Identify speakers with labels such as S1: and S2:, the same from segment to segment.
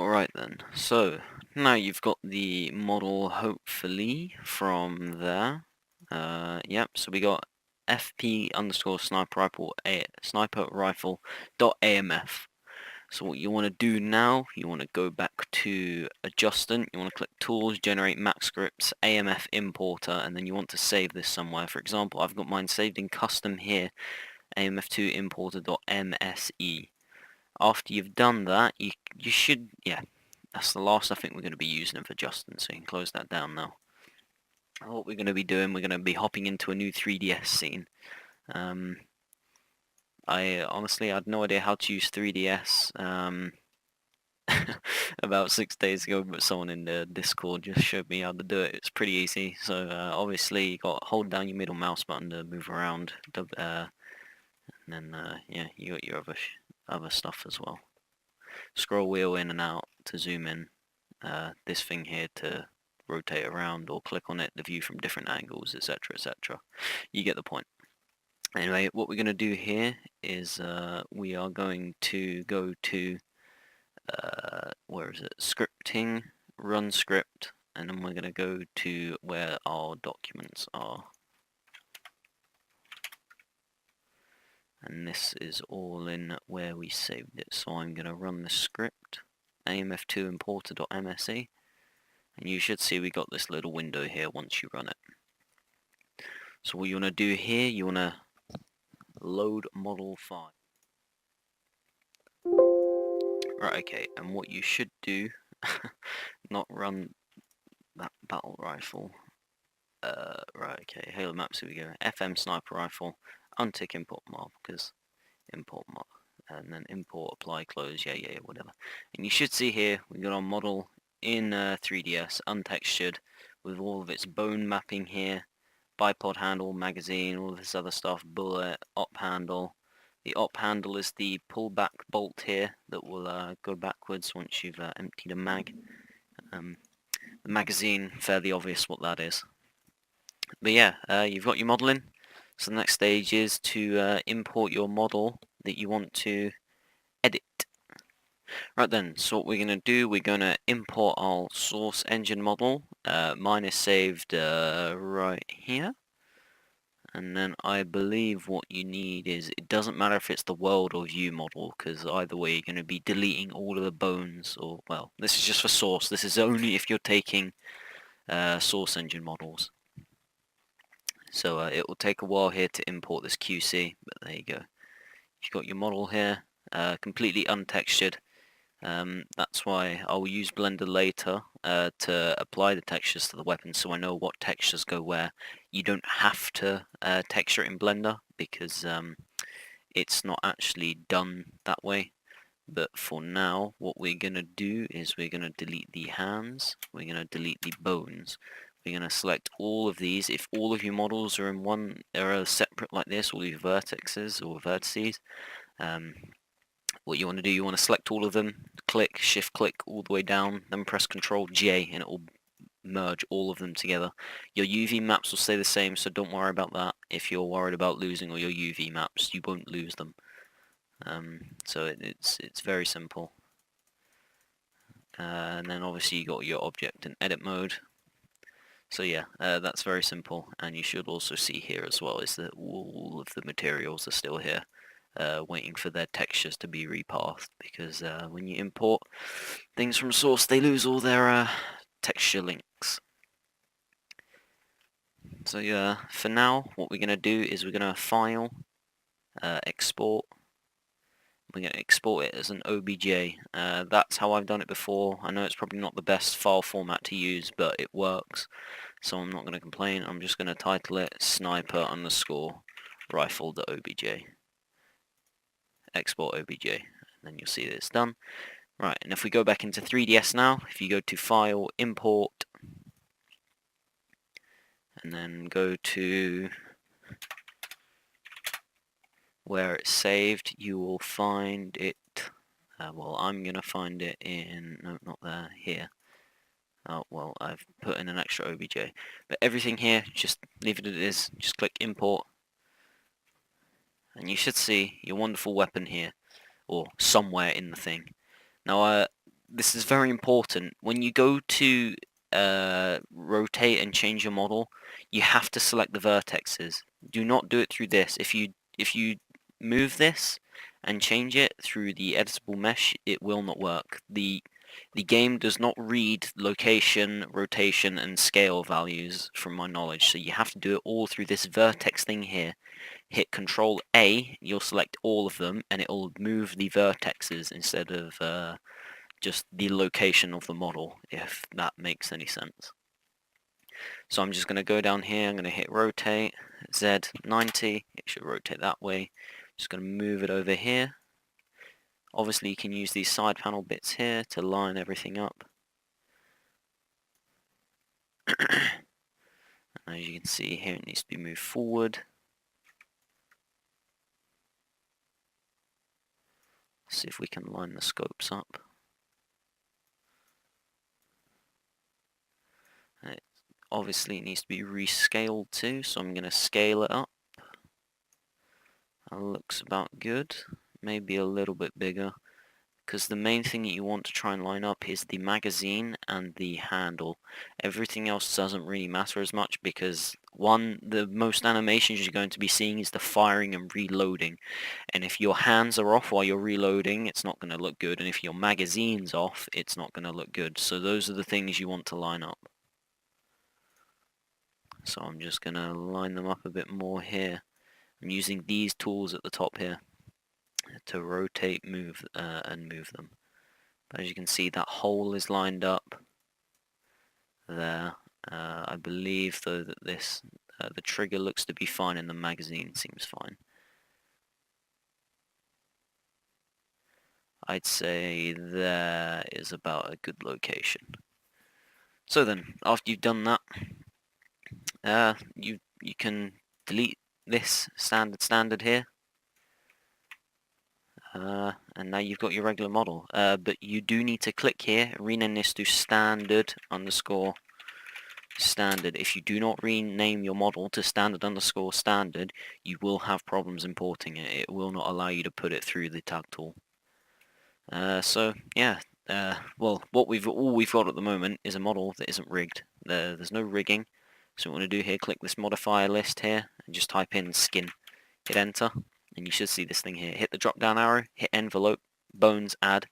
S1: Alright then, so now you've got the model hopefully from there. Yep, so we got FP underscore sniper rifle dot AMF. So what you want to do now, you want to go back to adjustant, you want to click tools, generate Mac scripts, AMF importer, and then you want to save this somewhere. For example, I've got mine saved in custom here, AMF2 importer.mse. After you've done that, you should, yeah, that's the last I think we're going to be using for Justin, so you can close that down now. What we're going to be doing, we're going to be hopping into a new 3DS scene. I honestly had no idea how to use 3DS about 6 days ago, but someone in the Discord just showed me how to do it. It's pretty easy. So obviously you got to hold down your middle mouse button to move around, and then yeah, you got your other stuff as well. Scroll wheel in and out to zoom in. This thing here to rotate around, or click on it to view from different angles, etc, etc. You get the point. Anyway, what we're going to do here is we are going to go to where is it? Scripting, run script, and then we're going to go to where our documents are. And this is all in where we saved it. So I'm going to run the script, AMF2 importer.mse, and you should see we got this little window here once you run it. So what you want to do here, you want to load model file. Right, okay, and what you should do, not run that battle rifle. Right, okay, Halo Maps, here we go. FM sniper rifle, untick import mob, because import mob, and then import, apply, close, yeah, whatever. And you should see here, we got our model in 3DS, untextured, with all of its bone mapping here, bipod handle, magazine, all of this other stuff, bullet, op handle. The op handle is the pullback bolt here that will go backwards once you've emptied a mag. The magazine, fairly obvious what that is. But yeah, you've got your model in. So the next stage is to import your model that you want to edit. Right then, so what we're going to do, we're going to import our source engine model. Mine is saved right here. And then I believe what you need is, it doesn't matter if it's the world or view model, because either way you're going to be deleting all of the bones, or, well, this is just for source. This is only if you're taking source engine models. So it will take a while here to import this QC, but there you go. You've got your model here, completely untextured. That's why I'll use Blender later to apply the textures to the weapon, so I know what textures go where. You don't have to texture it in Blender, because it's not actually done that way. But for now, what we're going to do is we're going to delete the hands, we're going to delete the bones. We're going to select all of these. If all of your models are in one, are separate like this, all your vertexes or vertices, what you want to do, you want to select all of them, click, shift click all the way down, then press Ctrl J and it will merge all of them together. Your UV maps will stay the same, so don't worry about that. If you're worried about losing all your UV maps, you won't lose them. So it's very simple. And then obviously you got your object in edit mode. So yeah, that's very simple, and you should also see here as well is that all of the materials are still here, waiting for their textures to be repathed, because when you import things from source, they lose all their texture links. So yeah, for now, what we're going to do is we're going to file, export. We're going to export it as an OBJ. That's how I've done it before. I know it's probably not the best file format to use, but it works. So I'm not going to complain. I'm just going to title it sniper underscore rifle.obj. Export OBJ. And then you'll see that it's done. Right, and if we go back into 3DS now, if you go to File, Import, and then go to where it's saved, you will find it, well, I'm going to find it in, no, not there, here. Oh, well, I've put in an extra OBJ. But everything here, just leave it as it is. Just click Import. And you should see your wonderful weapon here, or somewhere in the thing. Now, this is very important. When you go to rotate and change your model, you have to select the vertexes. Do not do it through this. If you move this and change it through the editable mesh, it will not work. The game does not read location, rotation, and scale values from my knowledge, so you have to do it all through this vertex thing here. Hit Control A, you'll select all of them, and it'll move the vertexes instead of just the location of the model, if that makes any sense. So I'm just going to go down here, I'm going to hit rotate, Z90, it should rotate that way. Just going to move it over here. Obviously you can use these side panel bits here to line everything up. As you can see here, it needs to be moved forward. See if we can line the scopes up. It obviously needs to be rescaled too, so I'm going to scale it up. That looks about good, maybe a little bit bigger, because the main thing that you want to try and line up is the magazine and the handle. Everything else doesn't really matter as much because, one, the most animations you're going to be seeing is the firing and reloading, and if your hands are off while you're reloading, it's not going to look good, and if your magazine's off, it's not going to look good. So those are the things you want to line up. So I'm just going to line them up a bit more here. I'm using these tools at the top here to rotate, move, and move them. But as you can see, that hole is lined up there. I believe though that this the trigger looks to be fine and the magazine seems fine. I'd say there is about a good location. So then, after you've done that, you can delete this standard here. And now you've got your regular model, but you do need to click here, rename this to standard_standard. If you do not rename your model to standard_standard, you will have problems importing it. It will not allow you to put it through the tag tool. So yeah, well, all we've got at the moment is a model that isn't rigged. There's no rigging. So what we want to do here, click this modifier list here, and just type in skin. Hit enter. And you should see this thing here. Hit the drop down arrow, hit envelope, bones, add,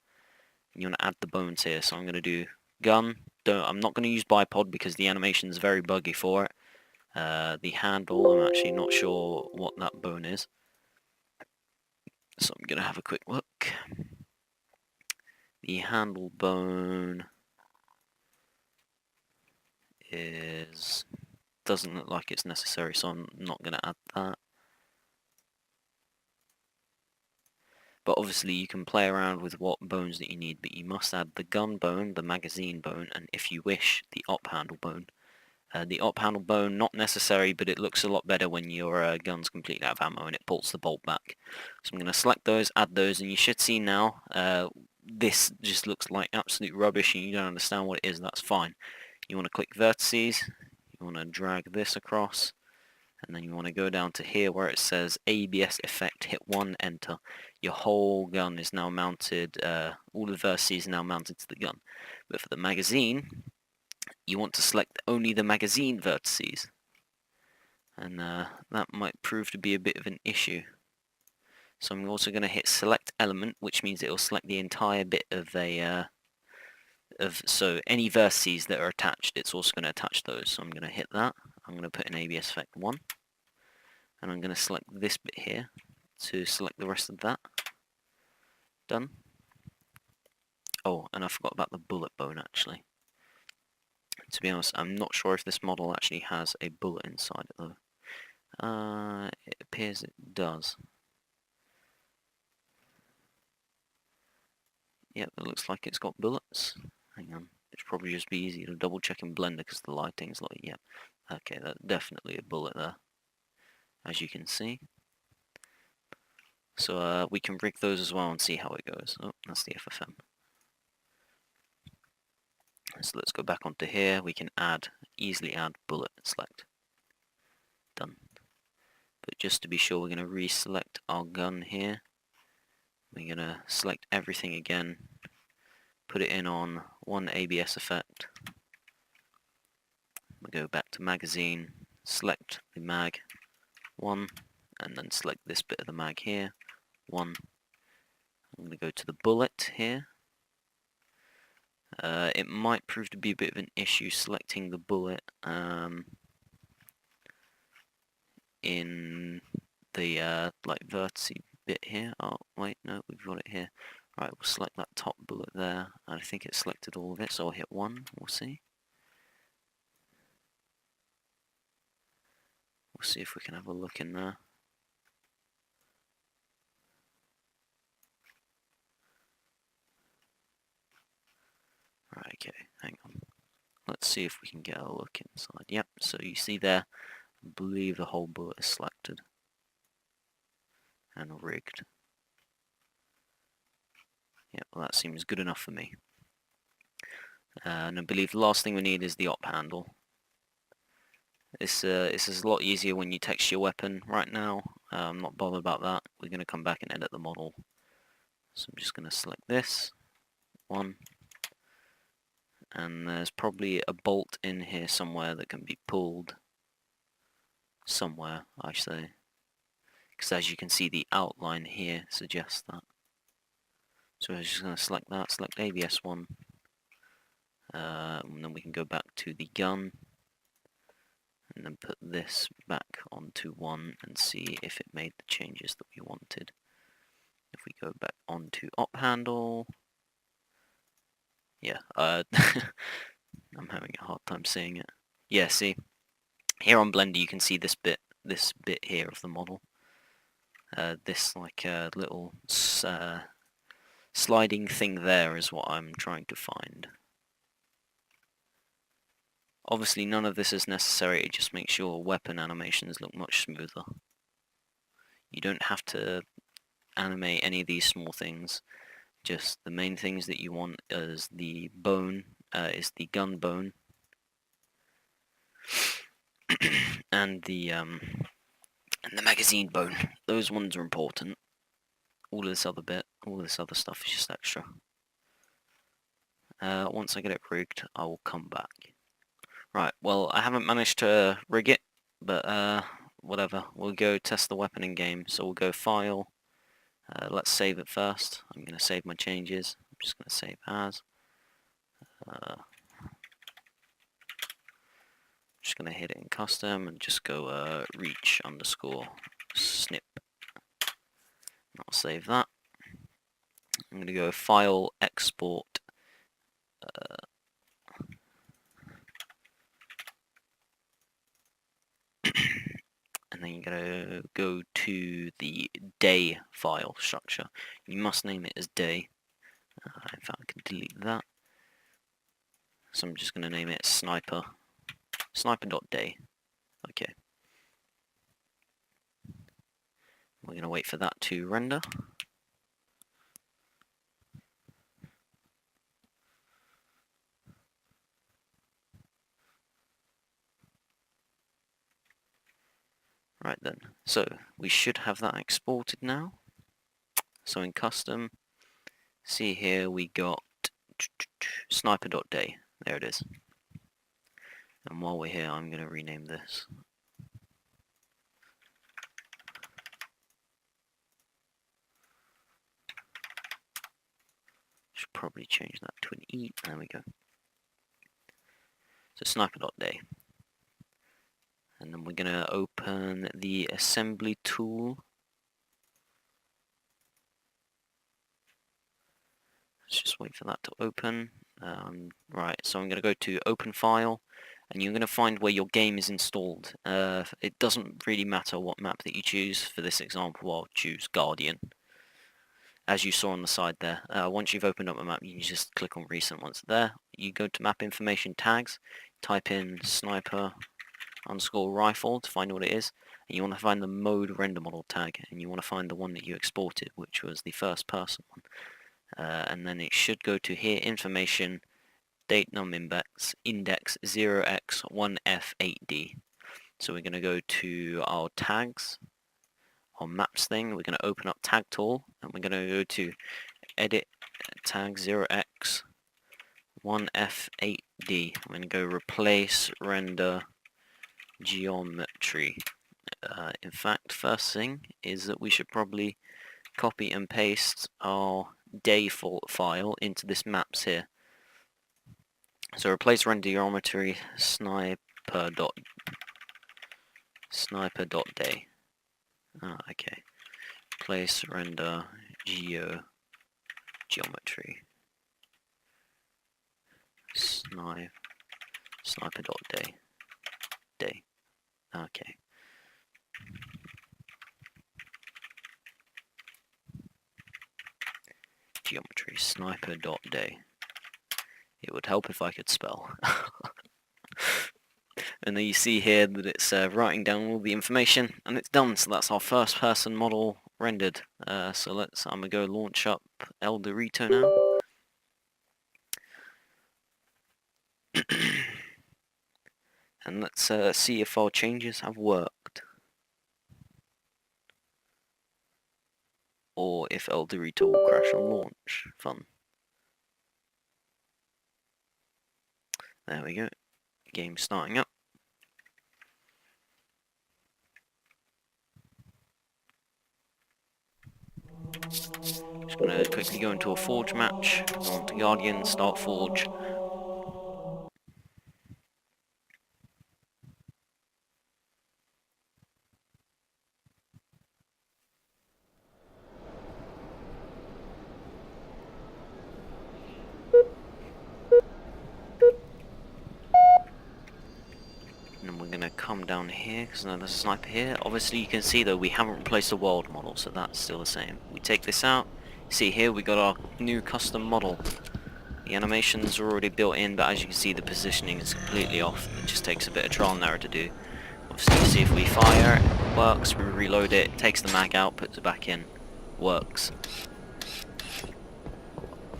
S1: and you want to add the bones here. So I'm going to do gun. I'm not going to use bipod because the animation is very buggy for it. The handle, I'm actually not sure what that bone is. So I'm going to have a quick look. The handle bone doesn't look like it's necessary, so I'm not going to add that. But obviously you can play around with what bones that you need, but you must add the gun bone, the magazine bone, and if you wish, the op handle bone. The op handle bone, not necessary, but it looks a lot better when your gun's completely out of ammo and it pulls the bolt back. So I'm going to select those, add those, and you should see now, this just looks like absolute rubbish and you don't understand what it is, that's fine. You want to click vertices, you want to drag this across, and then you want to go down to here where it says ABS effect, hit 1, enter. Your whole gun is now mounted, all the vertices are now mounted to the gun. But for the magazine, you want to select only the magazine vertices. And that might prove to be a bit of an issue. So I'm also going to hit select element, which means it will select the entire bit of so any vertices that are attached, it's also going to attach those. So I'm going to hit that. I'm going to put in ABS effect 1. And I'm going to select this bit here to select the rest of that. Done. Oh, and I forgot about the bullet bone actually. To be honest, I'm not sure if this model actually has a bullet inside it though. It appears it does. Yep, it looks like it's got bullets. Hang on, it's probably just be easy to double check in Blender because the lighting's like, yep. Okay, that's definitely a bullet there, as you can see. So we can rig those as well and see how it goes. Oh, that's the FFM. So let's go back onto here. We can easily add bullet, select. Done. But just to be sure, we're going to reselect our gun here. We're going to select everything again, put it in on one ABS effect. We go back to magazine, select the mag 1, and then select this bit of the mag here 1. I'm going to go to the bullet here. It might prove to be a bit of an issue selecting the bullet in the like vertice bit here. Oh wait, no, we've got it here. Right, we'll select that top bullet there, and I think it selected all of it, so I'll hit 1, we'll see. We'll see if we can have a look in there. Right, okay, hang on. Let's see if we can get a look inside. Yep, so you see there, I believe the whole bullet is selected and rigged. Yep, well that seems good enough for me. And I believe the last thing we need is the op handle. This is a lot easier when you text your weapon. Right now, I'm not bothered about that. We're going to come back and edit the model. So I'm just going to select this one. And there's probably a bolt in here somewhere that can be pulled. Somewhere, I say. Because as you can see, the outline here suggests that. So I'm just going to select that, select ABS 1. And then we can go back to the gun. And then put this back onto 1 and see if it made the changes that we wanted. If we go back onto op handle, yeah, I'm having a hard time seeing it. Yeah, see, here on Blender you can see this bit here of the model. This like little sliding thing there is what I'm trying to find. Obviously none of this is necessary, it just makes your weapon animations look much smoother. You don't have to animate any of these small things. Just the main things that you want is the bone, is the gun bone, and the magazine bone. Those ones are important. All this other stuff is just extra. Once I get it rigged, I will come back. Right, well, I haven't managed to rig it, but whatever. We'll go test the weapon in game. So we'll go File. Let's save it first. I'm going to save my changes. I'm just going to save as. Just going to hit it in custom and just go reach underscore snip. And I'll save that. I'm going to go File, Export. And then you're going to go to the day file structure. You must name it as day. In fact, I can delete that. So I'm just going to name it sniper. Sniper.day. Okay. We're going to wait for that to render. Right then, so we should have that exported now. So in custom, see here we got sniper.day. There it is. And while we're here, I'm going to rename this. Should probably change that to an E. There we go. So sniper.day. And then we're going to open the assembly tool. Let's just wait for that to open. Right, so I'm going to go to open file, and you're going to find where your game is installed. It doesn't really matter what map that you choose. For this example, I'll choose Guardian. As you saw on the side there, once you've opened up a map, you can just click on recent once there. You go to map information tags, type in sniper underscore rifle to find what it is, and you want to find the mode render model tag, and you want to find the one that you exported, which was the first person one. And then it should go to here, information, date num index 0x1f8d. So we're going to go to our tags, our maps thing. We're going to open up tag tool, and we're going to go to edit tag 0x 1F8D. I'm going to go replace render geometry. In fact, first thing is that we should probably copy and paste our default file into this maps here. So replace render geometry sniper.day. Okay. Replace render geometry sniper.day. Okay. Geometry sniper.day. It would help if I could spell. And then you see here that it's writing down all the information, and it's done. So that's our first person model rendered. So I'm gonna go launch up ElDewrito now. And let's see if our changes have worked, or if ElDewrito will crash on launch. Fun. There we go. Game starting up. Just gonna quickly go into a forge match. Go on to Guardian, start forge. And we're gonna come down here because there's a sniper here. Obviously you can see though we haven't replaced the world model, so that's still the same. We take this out. See here we got our new custom model. The animations are already built in, but as you can see the positioning is completely off. It just takes a bit of trial and error to do. Obviously you see if we fire, it works, we reload it, takes the mag out, puts it back in, works.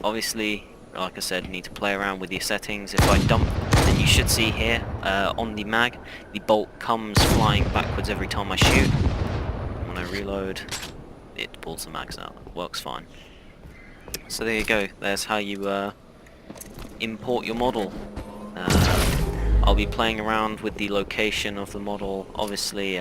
S1: Obviously, like I said, you need to play around with your settings. If I dump, then you should see here on the mag, the bolt comes flying backwards every time I shoot. When I reload, it pulls the mags out. Works fine. So there you go. There's how you import your model. I'll be playing around with the location of the model. Obviously,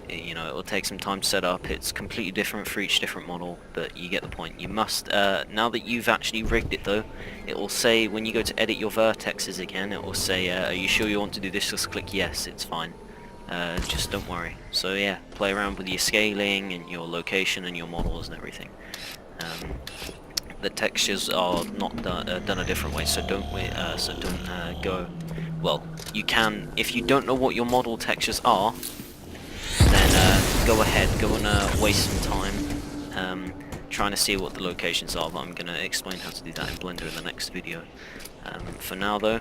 S1: you know, it will take some time to set up. It's completely different for each different model, but you get the point. You must, now that you've actually rigged it though, it will say, when you go to edit your vertexes again, it will say, are you sure you want to do this? Just click yes, it's fine. Just don't worry. So yeah, play around with your scaling and your location and your models and everything. The textures are not done a different way, so don't go. Well, you can, if you don't know what your model textures are, then go ahead, go and waste some time trying to see what the locations are, but I'm going to explain how to do that in Blender in the next video. For now though,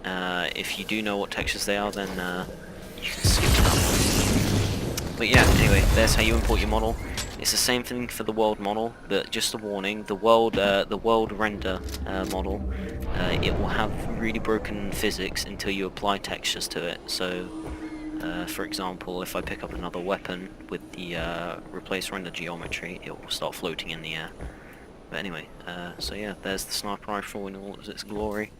S1: if you do know what textures they are, then you can skip that one. But yeah, anyway, there's how you import your model. It's the same thing for the world model, but just a warning, the world render model, it will have really broken physics until you apply textures to it. So for example, if I pick up another weapon with the replace render geometry, it will start floating in the air. But anyway, so yeah, there's the sniper rifle in all of its glory.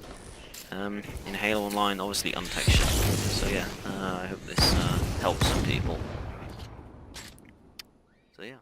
S1: In Halo Online, obviously untextured. So yeah, I hope this helps some people. So yeah.